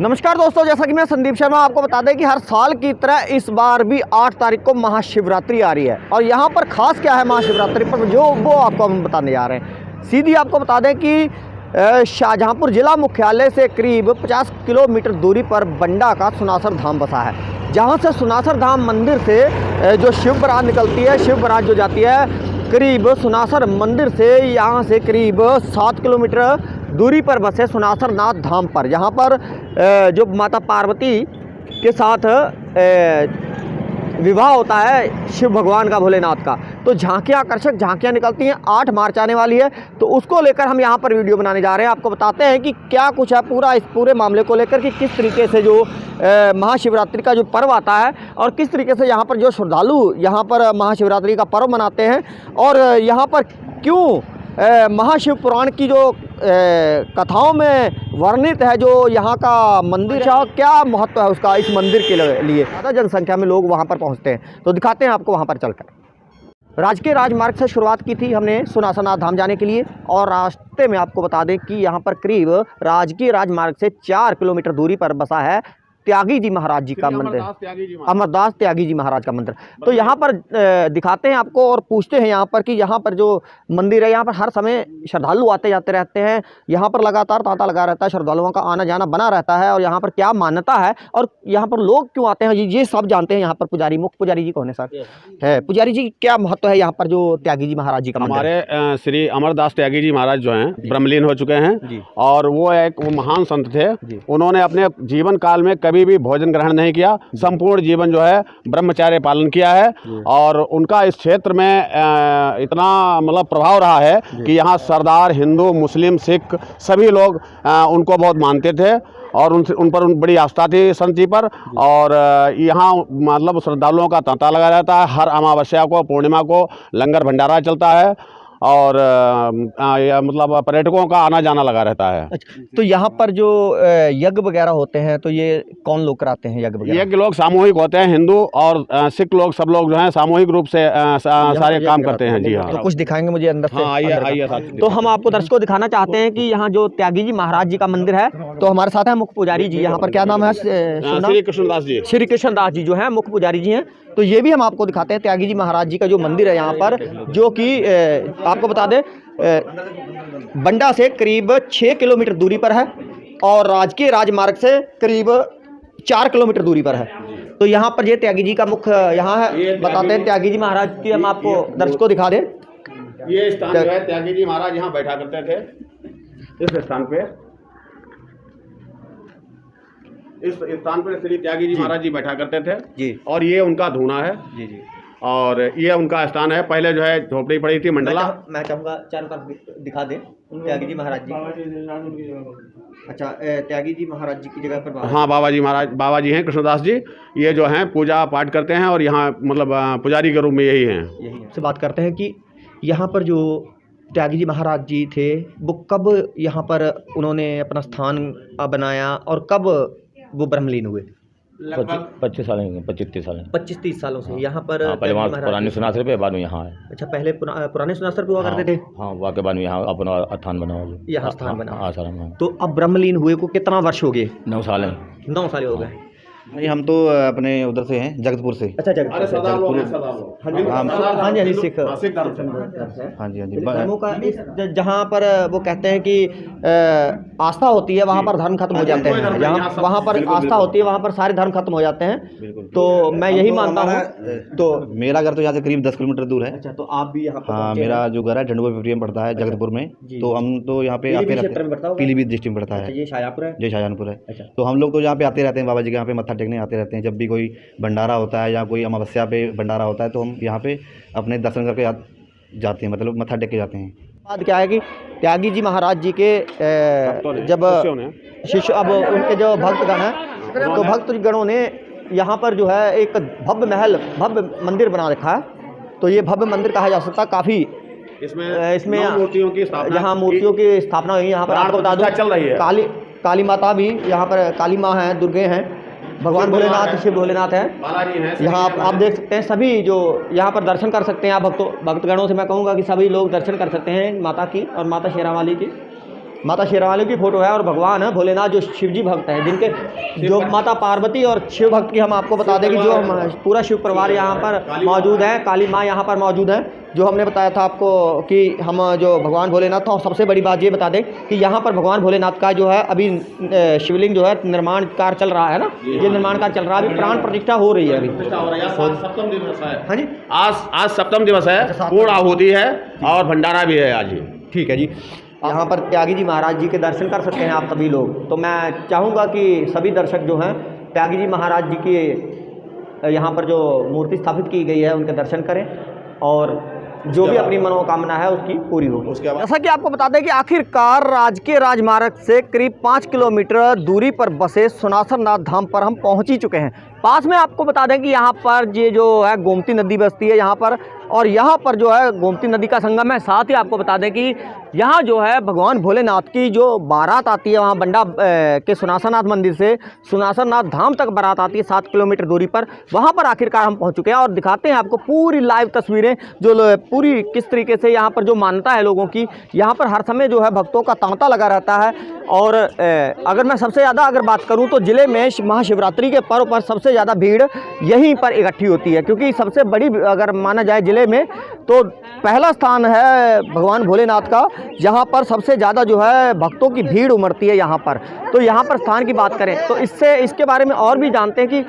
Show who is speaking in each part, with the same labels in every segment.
Speaker 1: नमस्कार दोस्तों, जैसा कि मैं संदीप शर्मा आपको बता दें कि हर साल की तरह इस बार भी 8 तारीख को महाशिवरात्रि आ रही है। और यहाँ पर ख़ास क्या है महाशिवरात्रि पर जो वो आपको हम बताने जा रहे हैं। सीधी आपको बता दें कि शाहजहाँपुर ज़िला मुख्यालय से करीब 50 किलोमीटर दूरी पर बंडा का सुनासर धाम बसा है। जहाँ से सुनासर धाम मंदिर से जो शिव बारात निकलती है, शिव बारात जो जाती है करीब सुनासर मंदिर से यहाँ से करीब 7 किलोमीटर दूरी पर बसे सुनासर नाथ धाम पर, यहाँ पर जो माता पार्वती के साथ विवाह होता है शिव भगवान का, भोलेनाथ का। तो झांकियाँ, आकर्षक झांकियाँ निकलती हैं। 8 मार्च आने वाली है, तो उसको लेकर हम यहाँ पर वीडियो बनाने जा रहे हैं। आपको बताते हैं कि क्या कुछ है पूरा इस पूरे मामले को लेकर कि किस तरीके से जो महाशिवरात्रि का जो पर्व आता है और किस तरीके से यहाँ पर जो श्रद्धालु यहाँ पर महाशिवरात्रि का पर्व मनाते हैं और यहाँ पर क्यों महाशिव पुराण की जो कथाओं में वर्णित है जो यहाँ का मंदिर है, क्या महत्व है उसका इस मंदिर के लिए। ज़्यादा जनसंख्या में लोग वहाँ पर पहुँचते हैं, तो दिखाते हैं आपको वहाँ पर चलकर। राजकीय राजमार्ग से शुरुआत की थी हमने सुनासर नाथ धाम जाने के लिए, और रास्ते में आपको बता दें कि यहाँ पर करीब राजकीय राजमार्ग से 4 किलोमीटर दूरी पर बसा है त्यागी जी महाराज जी का मंदिर, अमरदास त्यागी जी महाराज का मंदिर। तो यहाँ पर दिखाते हैं आपको और पूछते हैं यहाँ पर कि यहाँ पर जो मंदिर है यहाँ पर हर समय श्रद्धालु आते जाते रहते हैं। यहाँ पर लगातार तांता लगा रहता है, श्रद्धालुओं का आना जाना बना रहता है। और यहाँ पर क्या मान्यता है और यहाँ पर लोग क्यों आते हैं ये सब जानते हैं। यहाँ पर पुजारी, मुख्य पुजारी जी कौन है सर? है पुजारी जी, क्या महत्व है यहाँ पर जो त्यागी जी महाराज जी का?
Speaker 2: हमारे श्री अमरदास त्यागी जी महाराज जो हैं ब्रह्मलीन हो चुके हैं और वो एक महान संत थे। उन्होंने अपने जीवन काल में कभी भी भोजन ग्रहण नहीं किया, संपूर्ण जीवन जो है ब्रह्मचर्य पालन किया है। और उनका इस क्षेत्र में इतना मतलब प्रभाव रहा है कि यहाँ सरदार, हिंदू, मुस्लिम, सिख सभी लोग उनको बहुत मानते थे और उन पर बड़ी आस्था थी संत जी पर। और यहाँ मतलब श्रद्धालुओं का तांता लगा रहता है। हर अमावस्या को, पूर्णिमा को लंगर भंडारा चलता है और मतलब पर्यटकों का आना जाना लगा रहता है।
Speaker 1: अच्छा, तो यहाँ पर जो यज्ञ वगैरह होते हैं तो ये कौन लोग कराते हैं यज्ञ वगैरह?
Speaker 2: यज्ञ लोग सामूहिक होते हैं, हिंदू और सिख लोग, सब लोग जो हैं सामूहिक रूप से सारे काम करते हैं। जी हाँ।
Speaker 1: तो कुछ दिखाएंगे मुझे अंदर से?
Speaker 2: हाँ, आइए।
Speaker 1: तो हम आपको दर्शकों को दिखाना चाहते हैं कि यहाँ जो त्यागी जी महाराज जी का मंदिर है, तो हमारे साथ है मुख्य पुजारी जी। यहाँ पर क्या नाम है?
Speaker 2: श्री कृष्णदास जी।
Speaker 1: श्री कृष्णदास जी जो है मुख्य पुजारी जी हैं। तो ये भी हम आपको दिखाते हैं त्यागी जी महाराज जी का जो मंदिर है यहाँ पर, जो कि आपको बता दें बंडा से करीब 6 किलोमीटर दूरी पर है और राजकीय राजमार्ग से करीब 4 किलोमीटर दूरी पर है। तो यहाँ पर ये त्यागी जी का मुख्य यहाँ है, बताते हैं त्यागी जी महाराज की हम आपको दर्शकों को दिखा दें।
Speaker 2: ये स्थान जो है त्यागी जी महाराज यहाँ बैठा करते थे। इस स्थान पे श्री त्यागी जी महाराज जी बैठा करते थे जी। और ये उनका धूना है जी। और ये उनका स्थान है। पहले जो है झोपड़ी पड़ी थी मंडला।
Speaker 1: मैं चाहूँगा चारों तरफ दिखा दें त्यागी जी महाराज जी। अच्छा, त्यागी जी महाराज जी की जगह पर
Speaker 2: हाँ, बाबा जी हैं कृष्णदास जी। ये जो हैं पूजा पाठ करते हैं और यहाँ मतलब पुजारी के रूप में यही हैं।
Speaker 1: से बात करते हैं कि यहाँ पर जो त्यागी जी महाराज जी थे वो कब यहाँ पर उन्होंने अपना स्थान बनाया और कब वो ब्रह्मलीन हुए?
Speaker 3: 25 साल 25-30 साल
Speaker 1: 25-30 सालों से यहाँ पर।
Speaker 3: पहले वहाँ पुराने सुनासर पे, बाद में यहाँ है।
Speaker 1: अच्छा, पहले पुराने सुनासर पे हुआ करते थे?
Speaker 3: हाँ, वहाँ के बाद में यहाँ अपना स्थान बना हुआ,
Speaker 1: यहाँ स्थान बना।
Speaker 3: आश्रम।
Speaker 1: तो अब ब्रह्मलीन हुए को कितना वर्ष हो गए?
Speaker 3: 9 साल है।
Speaker 1: 9 साल हो गए।
Speaker 4: नहीं, हम तो अपने उधर से हैं, जगतपुर से।
Speaker 1: अच्छा, जगतपुर। हाँ जी, सिख।
Speaker 4: हाँ जी।
Speaker 1: धर्मों का जहाँ पर वो कहते हैं कि आस्था होती है वहाँ पर धर्म खत्म हो जाते हैं। जहाँ वहाँ पर आस्था होती है वहाँ पर सारे धर्म खत्म हो जाते हैं। तो मैं यही मानता हूँ।
Speaker 4: तो मेरा घर तो यहाँ से करीब 10 किलोमीटर दूर है।
Speaker 1: अच्छा, तो आप भी यहाँ पर?
Speaker 4: हाँ, मेरा जो घर है झंडुआ पिपरी में पड़ता है, जगतपुर में। तो हम तो यहाँ पे आते रहते हैं। पीलीभीत डिस्ट्रिक्ट में पड़ता है।
Speaker 1: ये शाहजहाँपुर है?
Speaker 4: ये शाहजहाँपुर है। तो हम लोग तो यहाँ पे आते रहते हैं, बाबा जी के यहाँ पे मत्था टेकने आते रहते हैं। जब भी कोई भंडारा होता है या कोई अमावस्या पे भंडारा होता है तो हम यहाँ पे अपने दर्शन करके जाते हैं, मतलब मत्था टेक के जाते हैं।
Speaker 1: बात क्या है कि त्यागी जी महाराज जी के जब शिष्य, अब उनके जो भक्तगण हैं तो भक्तगणों ने यहाँ पर जो है एक भव्य महल, भव्य मंदिर बना रखा है। तो ये भव्य मंदिर कहा जा सकता है। काफ़ी इसमें
Speaker 2: मूर्तियों की स्थापना,
Speaker 1: यहाँ मूर्तियों की स्थापना हुई। यहाँ पर आपको बता दूँ
Speaker 2: चल रही है।
Speaker 1: काली माता भी यहाँ पर, काली माँ हैं, दुर्गे हैं, भगवान भोलेनाथ, शिव भोलेनाथ हैं,
Speaker 2: बालाजी हैं।
Speaker 1: यहाँ आप देख सकते हैं। सभी जो यहाँ पर दर्शन कर सकते हैं आप भक्तगणों से मैं कहूँगा कि सभी लोग दर्शन कर सकते हैं माता की और माता शेरावाली की। माता शेरावाली की फ़ोटो है और भगवान है भोलेनाथ जो शिव जी भक्त हैं, जिनके जो माता पार्वती और शिव भक्त की हम आपको बता दें कि जो पूरा शिव परिवार यहाँ पर मौजूद है, काली माँ यहाँ पर मौजूद है, जो हमने बताया था आपको कि हम जो भगवान भोलेनाथ था। और सबसे बड़ी बात ये बता दें कि यहाँ पर भगवान भोलेनाथ का जो है अभी शिवलिंग जो है निर्माण कार्य चल रहा है ना, ये निर्माण कार्य चल रहा है, अभी प्राण प्रतिष्ठा हो रही है अभी।
Speaker 2: सप्तम दिवस है।
Speaker 1: हाँ जी,
Speaker 2: आज सप्तम दिवस है, पूर्ण आहुति है और भंडारा भी है आज ही।
Speaker 1: ठीक है जी। यहाँ पर त्यागी जी महाराज जी के दर्शन कर सकते हैं आप सभी लोग। तो मैं चाहूँगा कि सभी दर्शक जो हैं त्यागी जी महाराज जी की यहाँ पर जो मूर्ति स्थापित की गई है उनके दर्शन करें और जो भी अपनी मनोकामना है उसकी पूरी हो। जैसा कि आपको बता दें कि आखिरकार राजकीय राजमार्ग से करीब 5 किलोमीटर दूरी पर बसे सुनासर नाथ धाम पर हम पहुंच ही चुके हैं। पास में आपको बता दें कि यहाँ पर ये जो है गोमती नदी बसती है यहाँ पर, और यहाँ पर जो है गोमती नदी का संगम है। साथ ही आपको बता दें कि यहाँ जो है भगवान भोलेनाथ की जो बारात आती है वहाँ बंडा के सुनासरनाथ मंदिर से सुनासरनाथ धाम तक बारात आती है 7 किलोमीटर दूरी पर। वहाँ पर आखिरकार हम पहुँच चुके हैं और दिखाते हैं आपको पूरी लाइव तस्वीरें, जो पूरी किस तरीके से यहाँ पर जो मान्यता है लोगों की। यहाँ पर हर समय जो है भक्तों का तांता लगा रहता है। और अगर मैं सबसे ज़्यादा अगर बात करूँ तो ज़िले में महाशिवरात्रि के पर्व पर सबसे ज़्यादा भीड़ यहीं पर इकट्ठी होती है, क्योंकि सबसे बड़ी अगर माना जाए ज़िले में तो पहला स्थान है भगवान भोलेनाथ का, यहाँ पर सबसे ज़्यादा जो है भक्तों की भीड़ उमड़ती है यहाँ पर। तो यहाँ पर स्थान की बात करें तो इसके बारे में और भी जानते हैं कि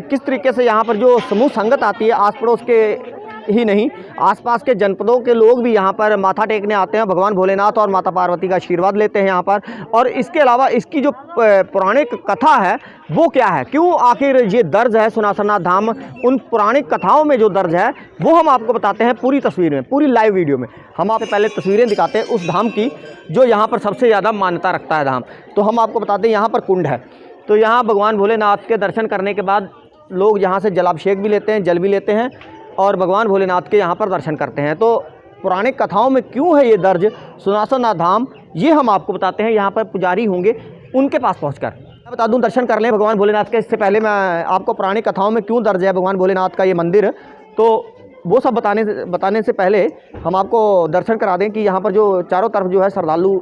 Speaker 1: किस तरीके से यहाँ पर जो समूह संगत आती है, आस पड़ोस के ही नहीं आसपास के जनपदों के लोग भी यहाँ पर माथा टेकने आते हैं, भगवान भोलेनाथ और माता पार्वती का आशीर्वाद लेते हैं यहाँ पर। और इसके अलावा इसकी जो पौराणिक कथा है वो क्या है, क्यों आखिर ये दर्ज है सुनासरनाथ धाम, उन पौराणिक कथाओं में जो दर्ज है वो हम आपको बताते हैं पूरी तस्वीर में, पूरी लाइव वीडियो में। हम आपसे पहले तस्वीरें दिखाते हैं उस धाम की जो यहाँ पर सबसे ज़्यादा मान्यता रखता है धाम। तो हम आपको बताते हैं यहाँ पर कुंड है, तो यहाँ भगवान भोलेनाथ के दर्शन करने के बाद लोग यहाँ से जलाभिषेक भी लेते हैं, जल भी लेते हैं और भगवान भोलेनाथ के यहाँ पर दर्शन करते हैं। तो पौराणिक कथाओं में क्यों है ये दर्ज सुनासरनाथ धाम, ये हम आपको बताते हैं। यहाँ पर पुजारी होंगे, उनके पास पहुँचकर मैं बता दूँ दर्शन कर लें भगवान भोलेनाथ के। इससे पहले मैं आपको पौराणिक कथाओं में क्यों दर्ज है भगवान भोलेनाथ का ये मंदिर, तो वो सब बताने से पहले हम आपको दर्शन करा दें कि यहाँ पर जो चारों तरफ जो है श्रद्धालु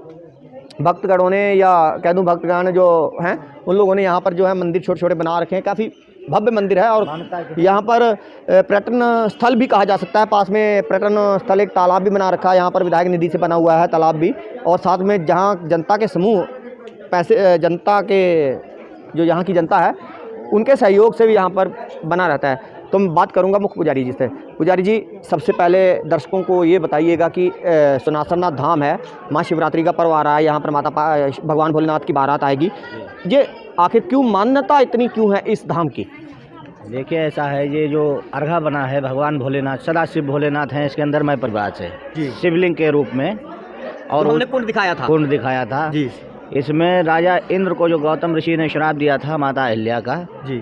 Speaker 1: भक्तगणों ने या कह दूँ भक्तगण जो हैं उन लोगों ने यहाँ पर जो है मंदिर छोटे छोटे बना रखे हैं। काफ़ी भव्य मंदिर है और यहाँ पर पर्यटन स्थल भी कहा जा सकता है। पास में पर्यटन स्थल एक तालाब भी बना रखा है, यहाँ पर विधायक निधि से बना हुआ है तालाब भी। और साथ में जहाँ जनता के समूह पैसे, जनता के जो यहाँ की जनता है उनके सहयोग से भी यहाँ पर बना रहता है। तो मैं बात करूँगा मुख्य पुजारी जी से। पुजारी जी, सबसे पहले दर्शकों को ये बताइएगा कि सुनासरनाथ धाम है, महाशिवरात्रि का पर्व आ रहा है, यहाँ पर भगवान भोलेनाथ की बारात आएगी, ये आखिर क्यों मान्यता इतनी क्यों है इस धाम की?
Speaker 5: देखिए ऐसा है, ये जो अर्घा बना है भगवान भोलेनाथ सदाशिव भोलेनाथ हैं, इसके अंदर मैं परिवार है शिवलिंग के रूप में। और
Speaker 1: उन्होंने कुंड दिखाया था
Speaker 5: जी। इसमें राजा इंद्र को जो गौतम ऋषि ने श्राप दिया था माता अहिल्या का
Speaker 1: जी,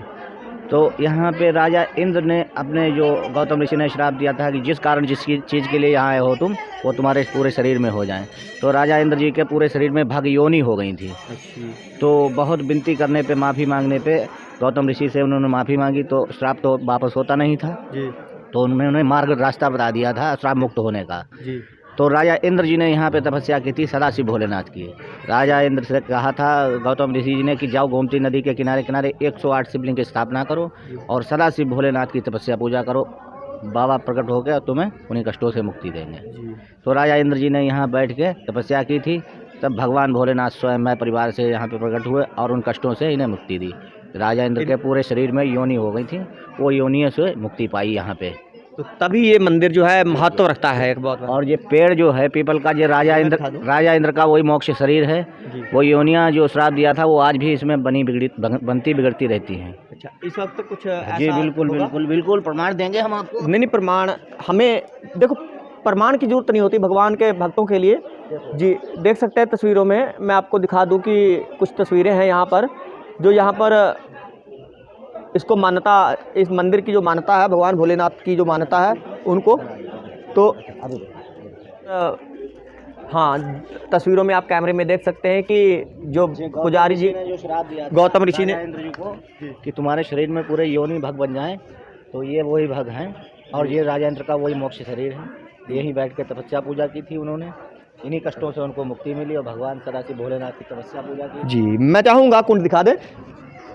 Speaker 5: तो यहाँ पे राजा इंद्र ने अपने जो गौतम ऋषि ने श्राप दिया था कि जिस कारण जिस चीज़ के लिए यहाँ आए हो तुम, वो तुम्हारे पूरे शरीर में हो जाए। तो राजा इंद्र जी के पूरे शरीर में भग योनि हो गई थी। तो बहुत विनती करने पे, माफ़ी मांगने पे गौतम ऋषि से उन्होंने माफ़ी मांगी, तो श्राप तो वापस होता नहीं था जी। तो उन्होंने मार्ग रास्ता बता दिया था श्राप मुक्त होने का जी। तो राजा इंद्र जी ने यहाँ पे तपस्या की थी सदाशिव भोलेनाथ की। राजा इंद्र से कहा था गौतम ऋषि जी ने कि जाओ गोमती नदी के किनारे किनारे 108 शिवलिंग की स्थापना करो और सदाशिव भोलेनाथ की तपस्या पूजा करो, बाबा प्रकट होकर तुम्हें उन्हीं कष्टों से मुक्ति देंगे। तो राजा इंद्र जी ने यहाँ बैठ के तपस्या की थी, तब भगवान भोलेनाथ स्वयं मैं परिवार से यहाँ पे प्रकट हुए और उन कष्टों से इन्हें मुक्ति दी। राजा इंद्र के पूरे शरीर में योनि हो गई थी, वो योनियों से मुक्ति पाई यहाँ पे।
Speaker 1: तो तभी ये मंदिर जो है महत्व रखता है एक बहुत।
Speaker 5: और ये पेड़ जो है पीपल का, ये राजा इंद्र का वही मोक्ष शरीर है। वो योनियाँ जो श्राप दिया था वो आज भी इसमें बनती बिगड़ती रहती हैं।
Speaker 1: अच्छा, इस वक्त तो कुछ
Speaker 5: जी बिल्कुल प्रमाण देंगे हम आपको।
Speaker 1: नहीं प्रमाण, हमें देखो प्रमाण की जरूरत नहीं होती भगवान के भक्तों के लिए जी। देख सकते हैं तस्वीरों में, मैं आपको दिखा दूं कि कुछ तस्वीरें हैं यहाँ पर, जो यहाँ पर इसको मान्यता, इस मंदिर की जो मान्यता है, भगवान भोलेनाथ की जो मान्यता है उनको, तो हाँ तस्वीरों में आप कैमरे में देख सकते हैं कि जो पुजारी जी
Speaker 5: ने जो श्राप दिया
Speaker 1: गौतम ऋषि ने
Speaker 5: इंद्र जी को कि तुम्हारे शरीर में पूरे योनि भग बन जाएं, तो ये वही भग हैं और ये राजा इंद्र का वही मोक्ष शरीर है। यहीं बैठ के तपस्या पूजा की थी उन्होंने इन्हीं कष्टों से उनको मुक्ति मिली और भगवान सदाशिव भोलेनाथ की तपस्या पूजा की।
Speaker 1: जी, मैं चाहूँगा कुंड दिखा दे।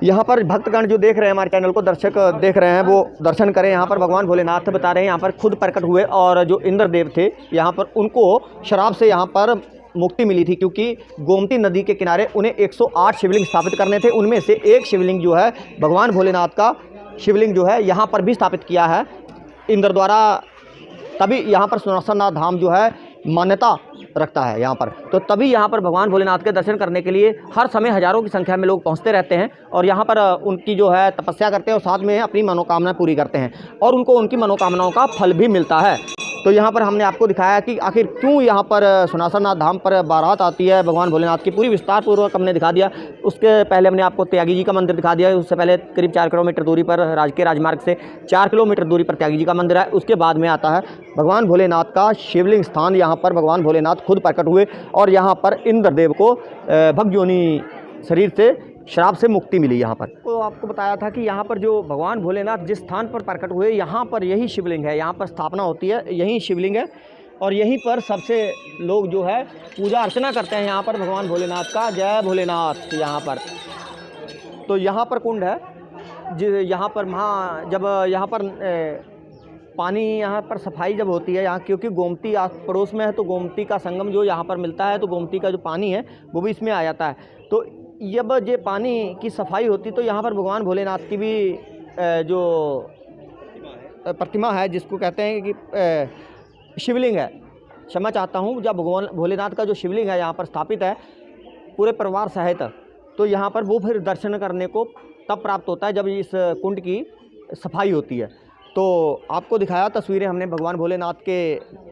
Speaker 1: यहाँ पर भक्तगण जो देख रहे हैं हमारे चैनल को, दर्शक देख रहे हैं, वो दर्शन करें। यहाँ पर भगवान भोलेनाथ बता रहे हैं यहाँ पर खुद प्रकट हुए और जो इंद्रदेव थे यहाँ पर उनको शराब से यहाँ पर मुक्ति मिली थी, क्योंकि गोमती नदी के किनारे उन्हें 108 शिवलिंग स्थापित करने थे। उनमें से एक शिवलिंग जो है भगवान भोलेनाथ का शिवलिंग जो है यहाँ पर भी स्थापित किया है इंद्र द्वारा। तभी यहाँ पर सुनासरनाथ धाम जो है मान्यता रखता है यहाँ पर। तो तभी यहाँ पर भगवान भोलेनाथ के दर्शन करने के लिए हर समय हज़ारों की संख्या में लोग पहुँचते रहते हैं और यहाँ पर उनकी जो है तपस्या करते हैं और साथ में अपनी मनोकामना पूरी करते हैं और उनको उनकी मनोकामनाओं का फल भी मिलता है। तो यहाँ पर हमने आपको दिखाया कि आखिर क्यों यहाँ पर सुनासरनाथ धाम पर बारात आती है भगवान भोलेनाथ की, पूरी विस्तार पूर्वक हमने दिखा दिया। उसके पहले हमने आपको त्यागी जी का मंदिर दिखा दिया। उससे पहले करीब 4 किलोमीटर दूरी पर राजकीय राजमार्ग से 4 किलोमीटर दूरी पर त्यागी जी का मंदिर है। उसके बाद में आता है भगवान भोलेनाथ का शिवलिंग स्थान। यहाँ पर भगवान भोलेनाथ खुद प्रकट हुए और यहाँ पर इंद्रदेव को भगयोनी शरीर से श्राप से मुक्ति मिली। यहाँ पर तो आपको बताया था कि यहाँ पर जो भगवान भोलेनाथ जिस स्थान पर प्रकट हुए यहाँ पर यही शिवलिंग है, यहाँ पर स्थापना होती है, यही शिवलिंग है और यहीं पर सबसे लोग जो है पूजा अर्चना करते हैं यहाँ पर भगवान भोलेनाथ का। जय भोलेनाथ। यहाँ पर तो यहाँ पर कुंड है, यहाँ पर जब यहाँ पर पानी यहाँ पर सफाई जब होती है यहाँ, क्योंकि गोमती पड़ोस में है तो गोमती का संगम जो यहाँ पर मिलता है तो गोमती का जो पानी है वो भी इसमें आ जाता है। तो जब ये पानी की सफाई होती तो यहाँ पर भगवान भोलेनाथ की भी जो प्रतिमा है, जिसको कहते हैं कि शिवलिंग है, क्षमा चाहता हूँ, जब भगवान भोलेनाथ का जो शिवलिंग है यहाँ पर स्थापित है पूरे परिवार सहित, तो यहाँ पर वो फिर दर्शन करने को तब प्राप्त होता है जब इस कुंड की सफाई होती है। तो आपको दिखाया तस्वीरें हमने भगवान भोलेनाथ के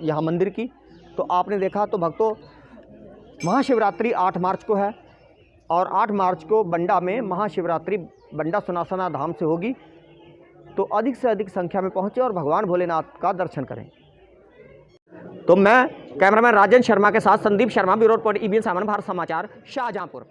Speaker 1: यहाँ मंदिर की, तो आपने देखा। तो भक्तों, महाशिवरात्रि 8 मार्च को है और 8 मार्च को बंडा में महाशिवरात्रि बंडा सुनासरनाथ धाम से होगी। तो अधिक से अधिक संख्या में पहुँचे और भगवान भोलेनाथ का दर्शन करें। तो मैं कैमरामैन राजेंद्र शर्मा के साथ Sandeep Sharma, bureau report EBN 7 Bharat समाचार, शाहजहाँपुर।